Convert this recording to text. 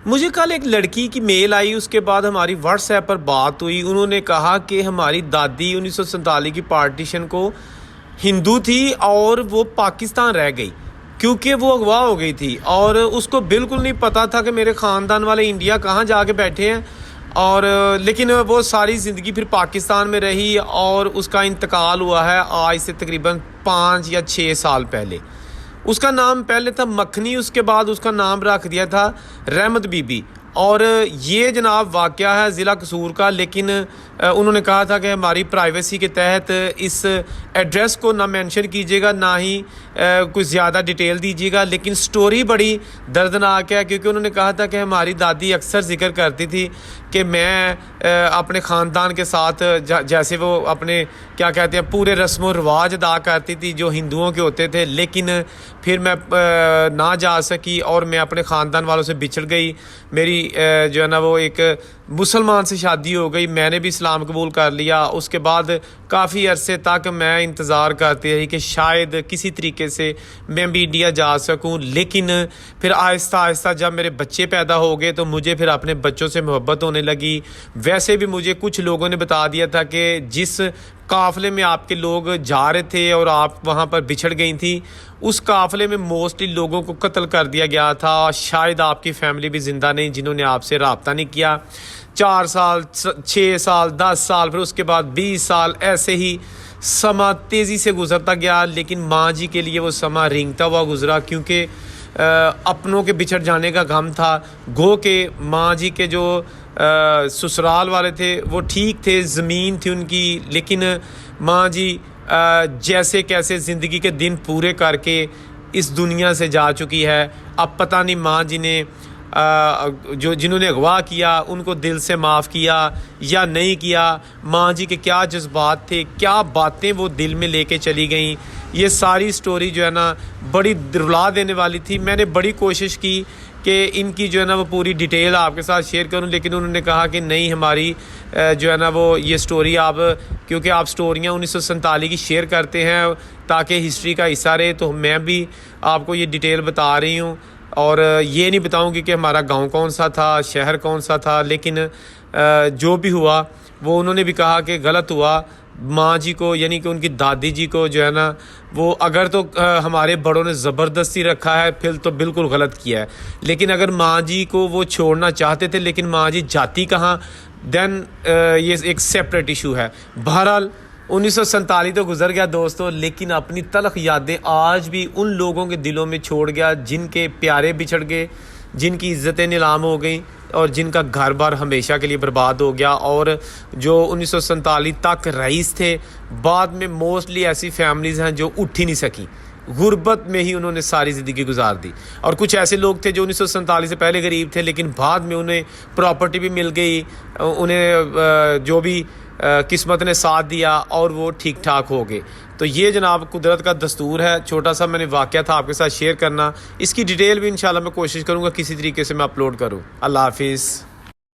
مجھے کل ایک لڑکی کی میل آئی، اس کے بعد ہماری واٹس ایپ پر بات ہوئی۔ انہوں نے کہا کہ ہماری دادی 1947 کی پارٹیشن کو ہندو تھی اور وہ پاکستان رہ گئی کیونکہ وہ اغوا ہو گئی تھی، اور اس کو بالکل نہیں پتہ تھا کہ میرے خاندان والے انڈیا کہاں جا کے بیٹھے ہیں، اور لیکن وہ ساری زندگی پھر پاکستان میں رہی اور اس کا انتقال ہوا ہے آج سے تقریباً 5 یا 6 سال پہلے۔ اس کا نام پہلے تھا مکھنی، اس کے بعد اس کا نام رکھ دیا تھا رحمت بی بی، اور یہ جناب واقعہ ہے ضلع قصور کا۔ لیکن انہوں نے کہا تھا کہ ہماری پرائیویسی کے تحت اس ایڈریس کو نہ مینشن کیجیے گا، نہ ہی کوئی زیادہ ڈیٹیل دیجیے گا، لیکن سٹوری بڑی دردناک ہے، کیونکہ انہوں نے کہا تھا کہ ہماری دادی اکثر ذکر کرتی تھی کہ میں اپنے خاندان کے ساتھ جیسے وہ اپنے کیا کہتے ہیں پورے رسم و رواج ادا کرتی تھی جو ہندوؤں کے ہوتے تھے، لیکن پھر میں نہ جا سکی اور میں اپنے خاندان والوں سے بچھڑ گئی۔ میری جو ہے نا وہ ایک مسلمان سے شادی ہو گئی، میں نے بھی اسلام قبول کر لیا۔ اس کے بعد کافی عرصے تک میں انتظار کرتی رہی کہ شاید کسی طریقے سے میں بھی انڈیا جا سکوں، لیکن پھر آہستہ آہستہ جب میرے بچے پیدا ہو گئے تو مجھے پھر اپنے بچوں سے محبت ہونے لگی۔ ویسے بھی مجھے کچھ لوگوں نے بتا دیا تھا کہ جس قافلے میں آپ کے لوگ جا رہے تھے اور آپ وہاں پر بچھڑ گئی تھی، اس قافلے میں موسٹلی لوگوں کو قتل کر دیا گیا تھا۔ شاید آپ کی فیملی بھی زندہ نہیں جنہوں نے آپ سے رابطہ نہیں کیا۔ 4 سال 6 سال 10 سال پھر اس کے بعد 20 سال ایسے ہی سما تیزی سے گزرتا گیا، لیکن ماں جی کے لیے وہ سما رینگتا ہوا گزرا، کیونکہ اپنوں کے بچھڑ جانے کا غم تھا۔ گو کہ ماں جی کے جو سسرال والے تھے وہ ٹھیک تھے، زمین تھی ان کی، لیکن ماں جی جیسے کیسے زندگی کے دن پورے کر کے اس دنیا سے جا چکی ہے۔ اب پتہ نہیں ماں جی نے جنہوں نے اغوا کیا ان کو دل سے معاف کیا یا نہیں کیا، ماں جی کے کیا جذبات تھے، کیا باتیں وہ دل میں لے کے چلی گئیں۔ یہ ساری سٹوری جو ہے نا بڑی رلا دینے والی تھی۔ میں نے بڑی کوشش کی کہ ان کی جو ہے نا وہ پوری ڈیٹیل آپ کے ساتھ شیئر کروں، لیکن انہوں نے کہا کہ نہیں، ہماری جو ہے نا وہ یہ سٹوری آپ کیونکہ آپ سٹوریاں 1947 کی شیئر کرتے ہیں تاکہ ہسٹری کا حصہ رہے، تو میں بھی آپ کو یہ ڈیٹیل بتا رہی ہوں، اور یہ نہیں بتاؤں گی کہ ہمارا گاؤں کون سا تھا، شہر کون سا تھا، لیکن جو بھی ہوا وہ انہوں نے بھی کہا کہ غلط ہوا۔ ماں جی کو یعنی کہ ان کی دادی جی کو جو ہے نا وہ اگر تو ہمارے بڑوں نے زبردستی رکھا ہے پھر تو بالکل غلط کیا ہے، لیکن اگر ماں جی کو وہ چھوڑنا چاہتے تھے لیکن ماں جی جاتی کہاں، دین یہ ایک سیپریٹ ایشو ہے۔ بہرحال 1947 تو گزر گیا دوستو، لیکن اپنی تلخ یادیں آج بھی ان لوگوں کے دلوں میں چھوڑ گیا جن کے پیارے بچھڑ گئے، جن کی عزتیں نیلام ہو گئیں اور جن کا گھر بار ہمیشہ کے لیے برباد ہو گیا، اور جو 1947 تک رئیس تھے، بعد میں موسٹلی ایسی فیملیز ہیں جو اٹھ ہی نہیں سکیں، غربت میں ہی انہوں نے ساری زندگی گزار دی۔ اور کچھ ایسے لوگ تھے جو 1947 سے پہلے غریب تھے لیکن بعد میں انہیں پراپرٹی بھی مل گئی، انہیں جو بھی قسمت نے ساتھ دیا اور وہ ٹھیک ٹھاک ہو گئے۔ تو یہ جناب قدرت کا دستور ہے، چھوٹا سا میں نے واقعہ تھا آپ کے ساتھ شیئر کرنا۔ اس کی ڈیٹیل بھی انشاءاللہ میں کوشش کروں گا کسی طریقے سے میں اپلوڈ کروں۔ اللہ حافظ۔